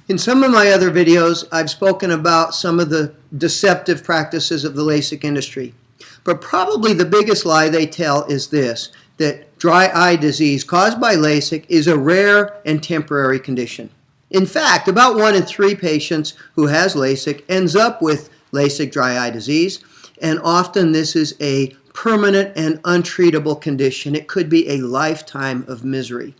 In some of my other videos, I've spoken about some of the deceptive practices of the LASIK industry. But probably the biggest lie they tell is this, that dry eye disease caused by LASIK is a rare and temporary condition. In fact, about 1 in 3 patients who has LASIK ends up with Lasik dry eye disease, and often this is a permanent and untreatable condition. It could be a lifetime of misery.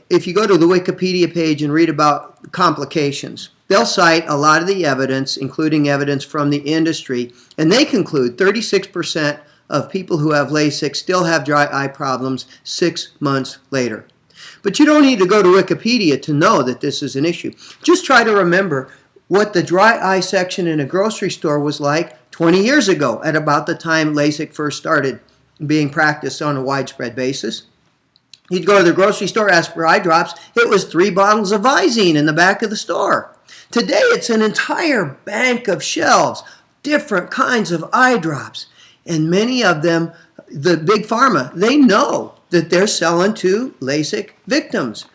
If you go to the Wikipedia page and read about complications, they'll cite a lot of the evidence, including evidence from the industry, and they conclude 36% of people who have LASIK still have dry eye problems 6 months later. But you don't need to go to Wikipedia to know that this is an issue. Just try to remember what the dry eye section in a grocery store was like 20 years ago at about the time LASIK first started being practiced on a widespread basis. You'd go to the grocery store, ask for eye drops. It was 3 bottles of Visine in the back of the store. Today, it's an entire bank of shelves, different kinds of eye drops. And many of them, the big pharma, they know that they're selling to LASIK victims.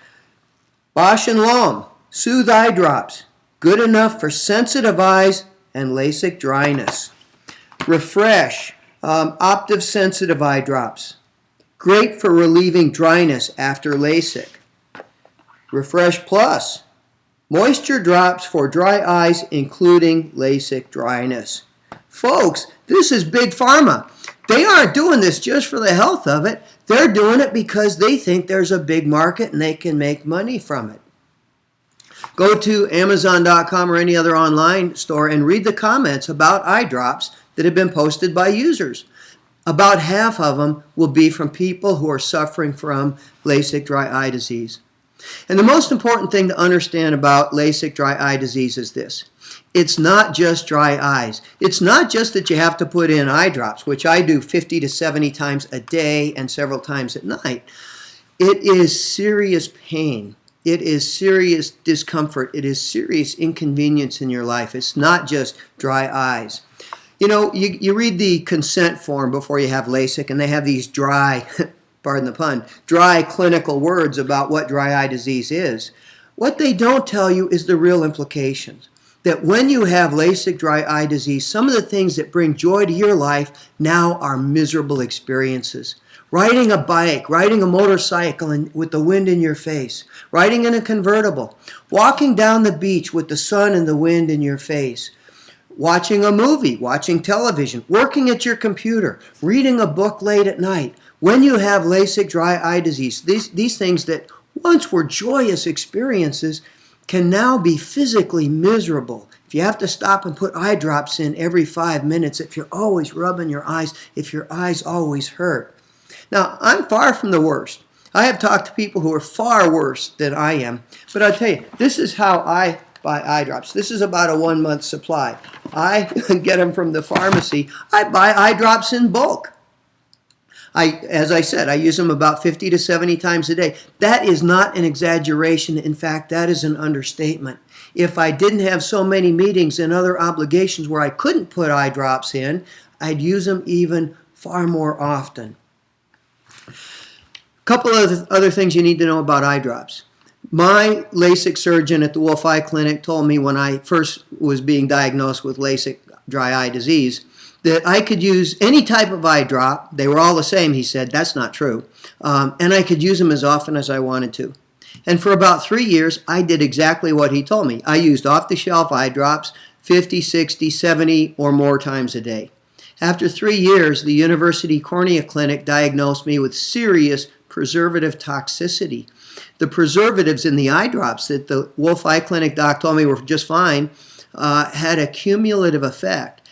Bausch & Lomb, Soothe eye drops, good enough for sensitive eyes and LASIK dryness. Refresh, Optive sensitive eye drops. Great for relieving dryness after LASIK. Refresh Plus, moisture drops for dry eyes including LASIK dryness. Folks, this is big pharma. They aren't doing this just for the health of it. They're doing it because they think there's a big market and they can make money from it. Go to Amazon.com or any other online store and read the comments about eye drops that have been posted by users. About half of them will be from people who are suffering from LASIK dry eye disease. And the most important thing to understand about LASIK dry eye disease is this. It's not just dry eyes. It's not just that you have to put in eye drops, which I do 50 to 70 times a day and several times at night. It is serious pain. It is serious discomfort. It is serious inconvenience in your life. It's not just dry eyes. You know, you read the consent form before you have LASIK, and they have these dry, pardon the pun, dry clinical words about what dry eye disease is. What they don't tell you is the real implications. That when you have LASIK dry eye disease, some of the things that bring joy to your life now are miserable experiences. Riding a bike, riding a motorcycle with the wind in your face, riding in a convertible, walking down the beach with the sun and the wind in your face, watching a movie, watching television, working at your computer, reading a book late at night. When you have LASIK dry eye disease, these things that once were joyous experiences can now be physically miserable. If you have to stop and put eye drops in every 5 minutes, if you're always rubbing your eyes, if your eyes always hurt. Now, I'm far from the worst. I have talked to people who are far worse than I am, but I'll tell you, this is how I buy eye drops. This is about a 1-month supply. I get them from the pharmacy. I buy eye drops in bulk. As I said, I use them about 50 to 70 times a day. That is not an exaggeration. In fact, that is an understatement. If I didn't have so many meetings and other obligations where I couldn't put eye drops in, I'd use them even far more often. A couple of other things you need to know about eye drops. My LASIK surgeon at the Wolf Eye Clinic told me when I first was being diagnosed with LASIK dry eye disease that I could use any type of eye drop. They were all the same, he said. That's not true. And I could use them as often as I wanted to. And for about 3 years, I did exactly what he told me. I used off-the-shelf eye drops 50, 60, 70 or more times a day. After 3 years, the University Cornea Clinic diagnosed me with serious preservative toxicity. The preservatives in the eye drops that the Wolf Eye Clinic doc told me were just fine had a cumulative effect.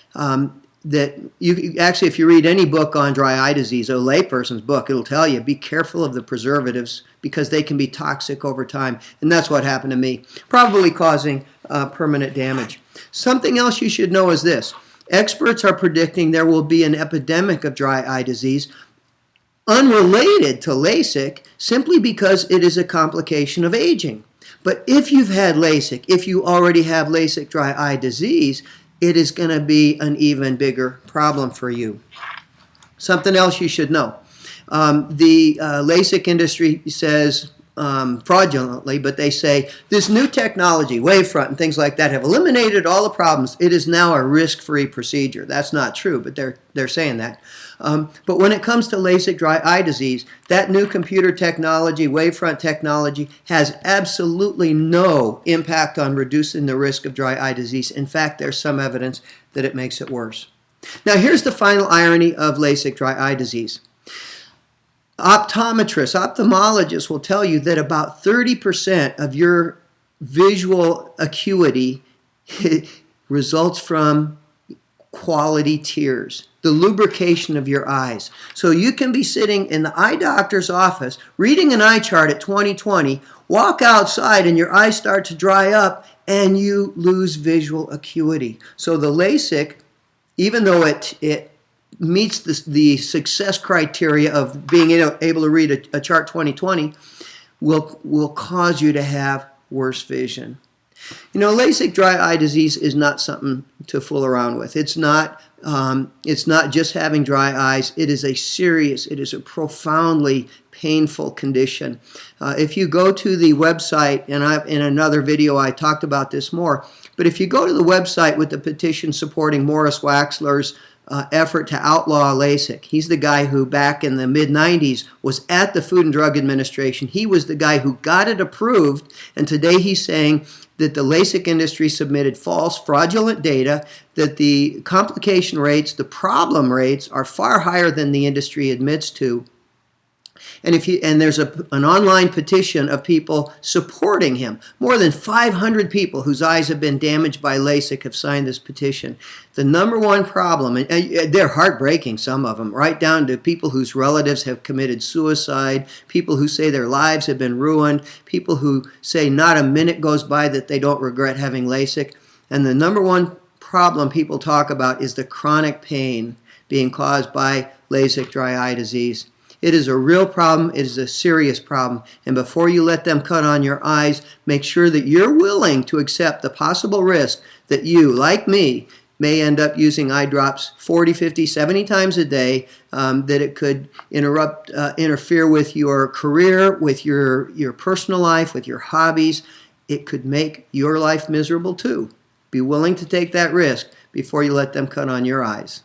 That you actually, if you read any book on dry eye disease, a layperson's book, it'll tell you be careful of the preservatives because they can be toxic over time. And that's what happened to me, probably causing permanent damage. Something else you should know is this. Experts are predicting there will be an epidemic of dry eye disease unrelated to LASIK simply because it is a complication of aging. But if you've had LASIK, if you already have LASIK dry eye disease, it is going to be an even bigger problem for you. Something else you should know. The LASIK industry says fraudulently, but they say this new technology, wavefront and things like that, have eliminated all the problems. It is now a risk-free procedure. That's not true, but they're saying that. But when it comes to Lasik dry eye disease, that new computer technology, wavefront technology, has absolutely no impact on reducing the risk of dry eye disease. In fact, there's some evidence that it makes it worse. Now, here's the final irony of Lasik dry eye disease. Optometrists, ophthalmologists will tell you that about 30% of your visual acuity results from quality tears, the lubrication of your eyes. So you can be sitting in the eye doctor's office reading an eye chart at 20/20, walk outside and your eyes start to dry up and you lose visual acuity. So the Lasik, even though it meets the success criteria of being able to read a chart 20/20, will cause you to have worse vision. You know, Lasik dry eye disease is not something to fool around with. It's not just having dry eyes. It is a profoundly painful condition. If you go to the website, and in another video I talked about this more, but if you go to the website with the petition supporting Morris Waxler's effort to outlaw Lasik. He's the guy who back in the mid-90s was at the Food and Drug Administration. He was the guy who got it approved, and today he's saying that the Lasik industry submitted false, fraudulent data, that the complication rates, the problem rates, are far higher than the industry admits to. And there's an online petition of people supporting him. More than 500 people whose eyes have been damaged by Lasik have signed this petition. The number one problem, and they're heartbreaking, some of them, right down to people whose relatives have committed suicide, people who say their lives have been ruined, people who say not a minute goes by that they don't regret having Lasik. And the number one problem people talk about is the chronic pain being caused by Lasik dry eye disease. It is a real problem. It is a serious problem. And before you let them cut on your eyes, make sure that you're willing to accept the possible risk that you, like me, may end up using eye drops 40, 50, 70 times a day, that it could interfere with your career, with your personal life, with your hobbies. It could make your life miserable too. Be willing to take that risk before you let them cut on your eyes.